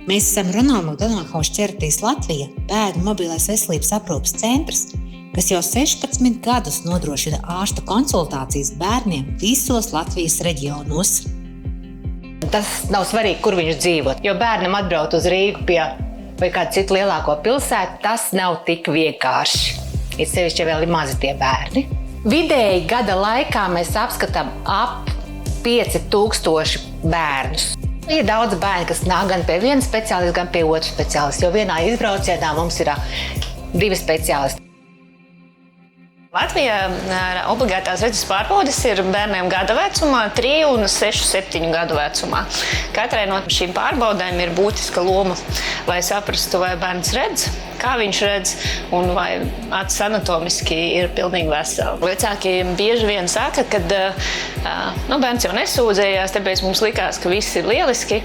Mēs esam Ronalda Makdonalda House Charities Latvija bērnu mobilais veselības aprūpes centrs, kas jau 16 gadus nodrošina ārstu konsultācijas bērniem visos Latvijas reģionos. Tas nav svarīgi, kur viņš dzīvo, jo bērnam atbraukt uz Rīgu vai kādu citu lielāko pilsētu, tas nav tik vienkārši. Ir sevišķi vēl ir mazi tie bērni. Vidēji gada laikā mēs apskatām ap 5000 bērnus. Ir daudz bērni, kas nāk gan pie viena speciālista, gan pie otra speciālista, jo vienā izbraucienā mums ir 2 speciālisti. Latvijā obligātās redzes pārbaudes ir bērniem gada vecumā, 3 un 6-7 gadu vecumā. Katrai no šīm pārbaudēm ir būtiska loma, lai saprastu, vai bērns redz, kā viņš redz un vai acis anatomiski ir pilnīgi veseli. Vecāki bieži vien saka, ka bērns jau nesūdzējās, tāpēc mums likās, ka viss ir lieliski.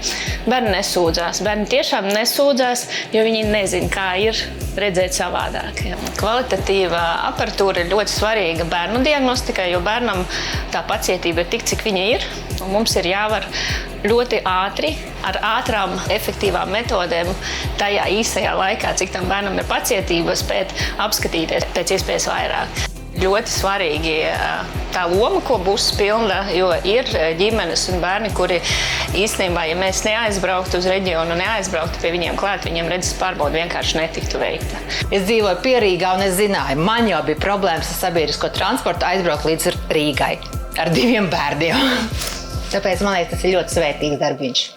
Bērni nesūdzās. Bērni tiešām nesūdzās, jo viņi nezina, kā ir redzēt savādāk. Kvalitatīva aparatūra ir ļoti svarīga bērnu diagnostikai, jo bērnam tā pacietība ir tik, cik viņa ir. Un mums ir jāvar ļoti ātri, ar ātrām, efektīvām metodēm tajā īsajā laikā, cik tam bērnam ir pacietība, spēt apskatīties pēc iespējas vairāk. Ļoti svarīgi tā loma, ko būs pilna, jo ir ģimenes un bērni, kuri īstenībā, ja mēs neaizbrauktu uz reģionu, neaizbrauktu pie viņiem klāt, viņiem redzes pārbaude vienkārši netiktu veikta. Es dzīvoju pie Rīgā un es zināju, man jau bija problēmas ar sabiedrisko transportu aizbraukt līdz Rīgai ar 2 bērniem. Tāpēc man liekas, tas ir ļoti svētīgs darbiņš.